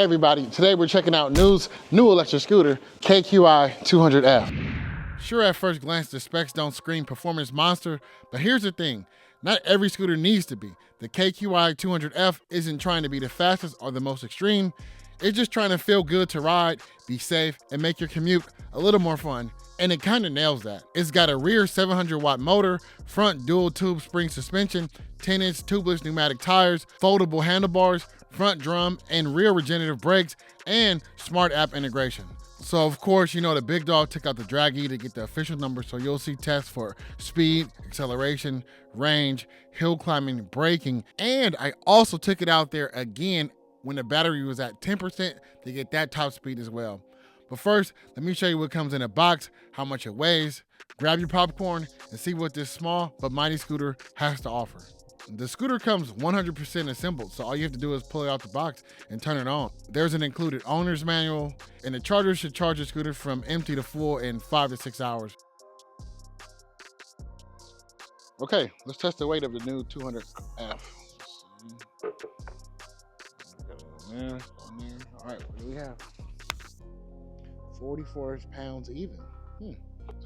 Hey everybody, today we're checking out new electric scooter, KQi 200F. Sure, at first glance, the specs don't scream performance monster, but here's the thing. Not every scooter needs to be. The KQi 200F isn't trying to be the fastest or the most extreme. It's just trying to feel good to ride, be safe, and make your commute a little more fun. And it kind of nails that. It's got a rear 700-watt motor, front dual tube spring suspension, 10-inch tubeless pneumatic tires, foldable handlebars, front drum and rear regenerative brakes, and smart app integration. So of course, you know the big dog took out the Dragy to get the official number, so you'll see tests for speed, acceleration, range, hill climbing, braking, and I also took it out there again when the battery was at 10% to get that top speed as well. But first, let me show you what comes in a box, how much it weighs, grab your popcorn, and see what this small but mighty scooter has to offer. The scooter comes 100% assembled, so all you have to do is pull it out the box and turn it on. There's an included owner's manual, and the charger should charge your scooter from empty to full in 5 to 6 hours. Okay, let's test the weight of the new 200F. All right, what do we have? 44 pounds even. So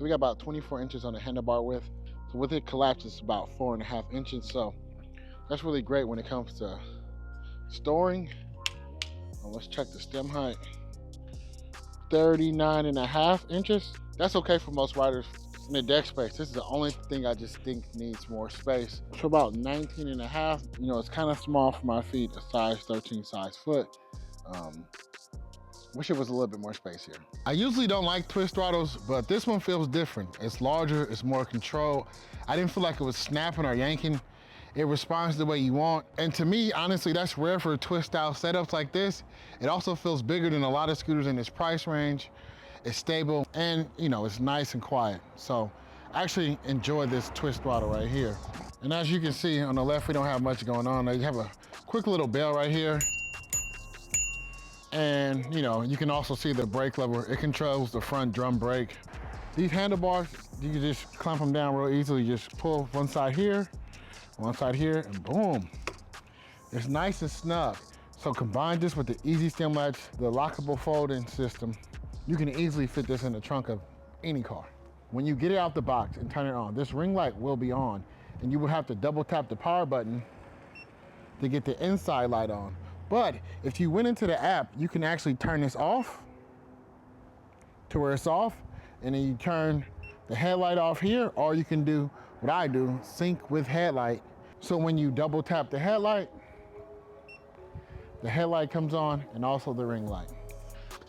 we got about 24 inches on the handlebar width. So with it collapsed, it's about 4.5 inches. So that's really great when it comes to storing. Let's check the stem height. 39.5 inches. That's okay for most riders. In the deck space, this is the only thing I just think needs more space. So about 19.5, you know, it's kind of small for my feet, a size 13 size foot. Wish it was a little bit more space here. I usually don't like twist throttles, but this one feels different. It's larger, it's more controlled. I didn't feel like it was snapping or yanking. It responds the way you want. And to me, honestly, that's rare for twist style setups like this. It also feels bigger than a lot of scooters in this price range. It's stable and, you know, it's nice and quiet. So I actually enjoy this twist throttle right here. And as you can see on the left, we don't have much going on. You have a quick little bell right here. And you know, you can also see the brake lever. It controls the front drum brake. These handlebars, you can just clamp them down real easily. Just pull one side here, and boom. It's nice and snug. So combine this with the easy stem latch, the lockable folding system, you can easily fit this in the trunk of any car. When you get it out the box and turn it on, this ring light will be on, and you will have to double tap the power button to get the inside light on. But if you went into the app, you can actually turn this off to where it's off, and then you turn the headlight off here, or you can do what I do, sync with headlight. So when you double tap the headlight comes on, and also the ring light.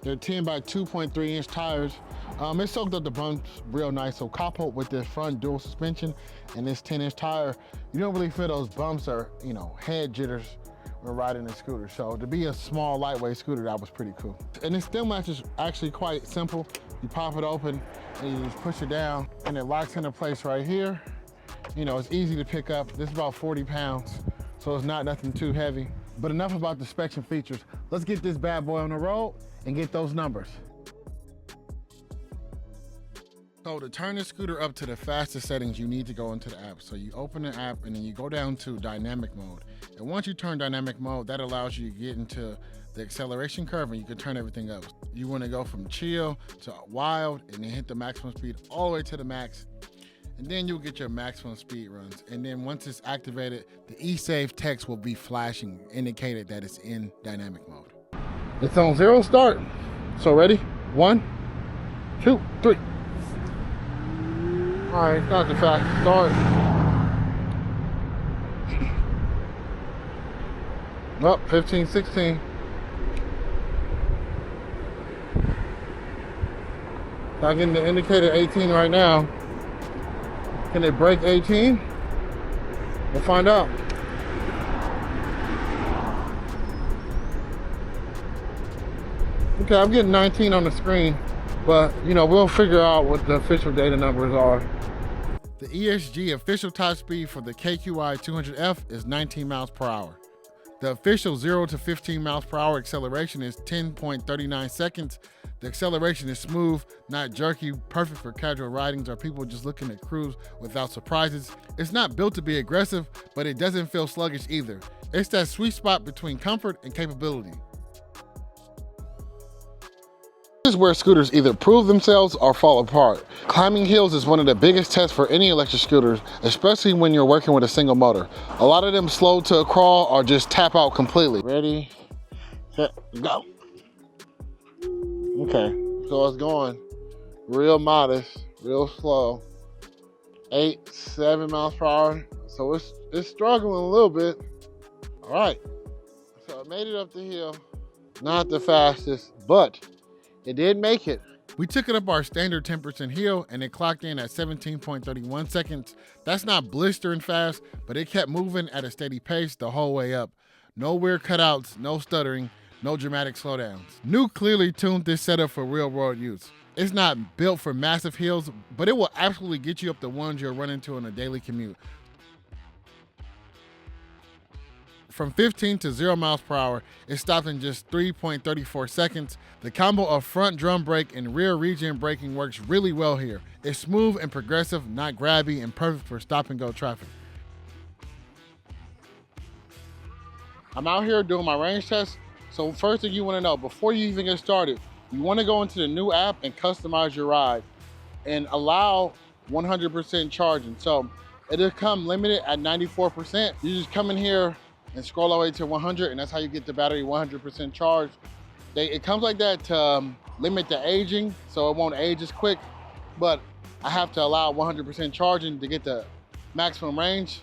They're 10 by 2.3 inch tires. It soaked up the bumps real nice. So coupled with this front dual suspension and this 10-inch tire, you don't really feel those bumps or, you know, head jitters when riding a scooter. So to be a small, lightweight scooter, that was pretty cool. And this stem latch is actually quite simple. You pop it open and you just push it down and it locks into place right here. You know, it's easy to pick up. This is about 40 pounds, so it's not nothing too heavy. But enough about the specs and features. Let's get this bad boy on the road and get those numbers. So to turn the scooter up to the fastest settings, you need to go into the app. So you open the app and then you go down to dynamic mode. And once you turn dynamic mode, that allows you to get into the acceleration curve and you can turn everything up. You want to go from chill to wild and then hit the maximum speed all the way to the max. And then you'll get your maximum speed runs. And then once it's activated, the eSave text will be flashing, indicated that it's in dynamic mode. It's on 0 start. So ready? 1, 2, 3. All right, it's not the fastest start. Well, 15, 16. I'm getting the indicator 18 right now. Can it break 18? We'll find out. Okay, I'm getting 19 on the screen, but you know, we'll figure out what the official data numbers are. The ESG official top speed for the KQi 200F is 19 miles per hour. The official 0 to 15 miles per hour acceleration is 10.39 seconds. The acceleration is smooth, not jerky, perfect for casual ridings or people just looking to cruise without surprises. It's not built to be aggressive, but it doesn't feel sluggish either. It's that sweet spot between comfort and capability. This is where scooters either prove themselves or fall apart. Climbing hills is one of the biggest tests for any electric scooters, especially when you're working with a single motor. A lot of them slow to a crawl or just tap out completely. Ready, set, go. Okay, so it's going real modest, real slow. 8, 7 miles per hour. So it's struggling a little bit. All right, so I made it up the hill. Not the fastest, but it did make it. We took it up our standard 10% hill and it clocked in at 17.31 seconds. That's not blistering fast, but it kept moving at a steady pace the whole way up. No weird cutouts, no stuttering, no dramatic slowdowns. New clearly tuned this setup for real world use. It's not built for massive hills, but it will absolutely get you up the ones you'll run into on a daily commute. From 15 to 0 miles per hour, it stopped in just 3.34 seconds. The combo of front drum brake and rear regen braking works really well here. It's smooth and progressive, not grabby, and perfect for stop and go traffic. I'm out here doing my range test. So first thing you want to know, before you even get started, you want to go into the new app and customize your ride and allow 100% charging. So it'll come limited at 94%. You just come in here and scroll all the way to 100, and that's how you get the battery 100% charged. It comes like that to limit the aging, so it won't age as quick, but I have to allow 100% charging to get the maximum range.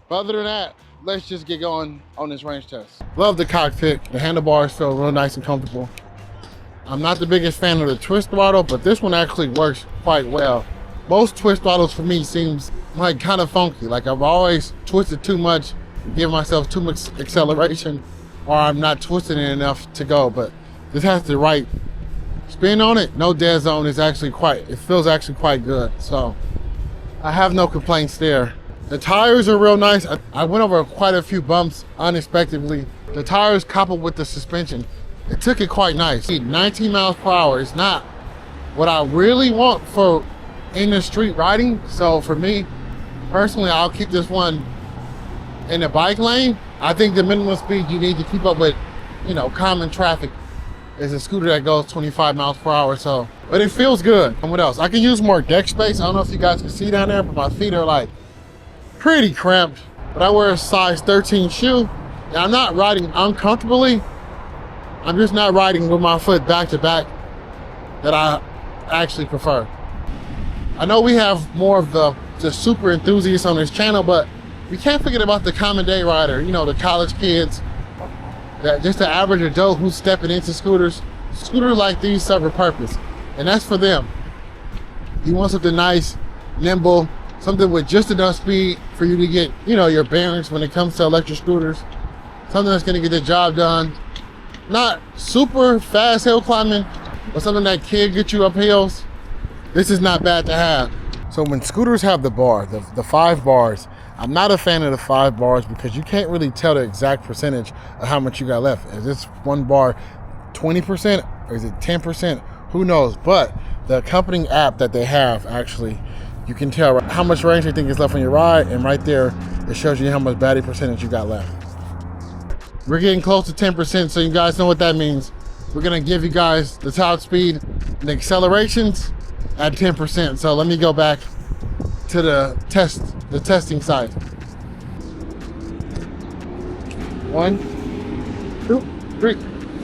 But other than that, let's just get going on this range test. Love the cockpit. The handlebars feel real nice and comfortable. I'm not the biggest fan of the twist throttle, but this one actually works quite well. Most twist throttles for me seems like kind of funky. Like I've always twisted too much, give myself too much acceleration, or I'm not twisting it enough to go. But this has the right spin on it. No dead zone. It feels actually quite good. So I have no complaints there. The tires are real nice. I went over quite a few bumps unexpectedly. The tires coupled with the suspension, it took it quite nice. 19 miles per hour is not what I really want for in the street riding. So for me, personally, I'll keep this one in the bike lane. I think the minimum speed you need to keep up with, common traffic is a scooter that goes 25 miles per hour. So, but it feels good. And what else? I can use more deck space. I don't know if you guys can see down there, but my feet are like pretty cramped. But I wear a size 13 shoe, and I'm not riding uncomfortably. I'm just not riding with my foot back to back that I actually prefer. I know we have more of the super enthusiasts on this channel, but we can't forget about the common day rider, the college kids, just the average adult who's stepping into scooters. Scooters like these serve a purpose, and that's for them. You want something nice, nimble, something with just enough speed for you to get, your bearings when it comes to electric scooters. Something that's gonna get the job done. Not super fast hill climbing, but something that can get you up hills. This is not bad to have. So when scooters have the bar, the 5 bars, I'm not a fan of the 5 bars because you can't really tell the exact percentage of how much you got left. Is this one bar 20% or is it 10%? Who knows? But the accompanying app that they have, actually, you can tell how much range you think is left on your ride, and right there, it shows you how much battery percentage you got left. We're getting close to 10%, so you guys know what that means. We're gonna give you guys the top speed and the accelerations at 10%. So let me go back to the testing site. 1, 2, 3,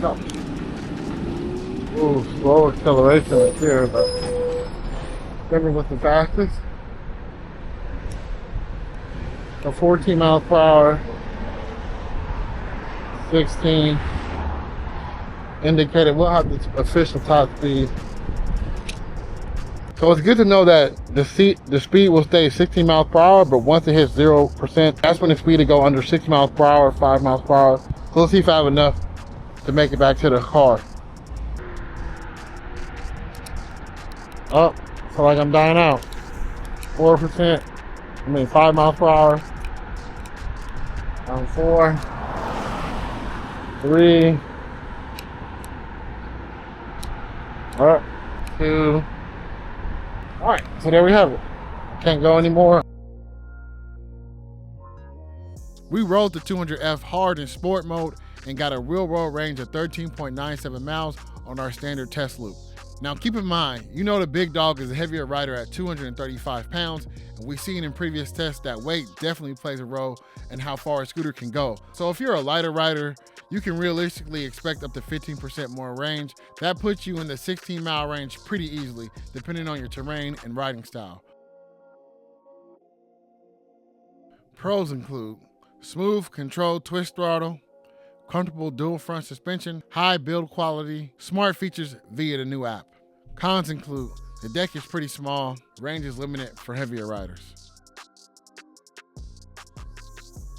go. Ooh, slow acceleration right here, but remember what's the fastest? So 14 miles per hour. 16 indicated. We'll have the official top speed. So it's good to know that the speed will stay 16 miles per hour, but once it hits 0%, that's when the speed will go under 6 miles per hour, 5 miles per hour. So let's see if I have enough to make it back to the car. Oh, feel like I'm dying out. 4%. 5 miles per hour. 4. 3. 2. All right, so there we have it. Can't go anymore. We rode the 200F hard in sport mode and got a real road range of 13.97 miles on our standard test loop. Now keep in mind, you know the big dog is a heavier rider at 235 pounds, and we've seen in previous tests that weight definitely plays a role in how far a scooter can go. So if you're a lighter rider, you can realistically expect up to 15% more range. That puts you in the 16-mile range pretty easily, depending on your terrain and riding style. Pros include smooth, controlled twist throttle, comfortable dual front suspension, high build quality, smart features via the new app. Cons include the deck is pretty small, range is limited for heavier riders.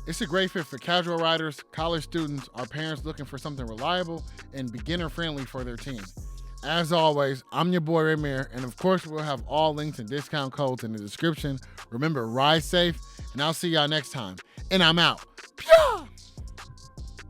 It's a great fit for casual riders, college students, or parents looking for something reliable and beginner-friendly for their team. As always, I'm your boy Ramir, and of course we'll have all links and discount codes in the description. Remember, ride safe, and I'll see y'all next time. And I'm out. Pya!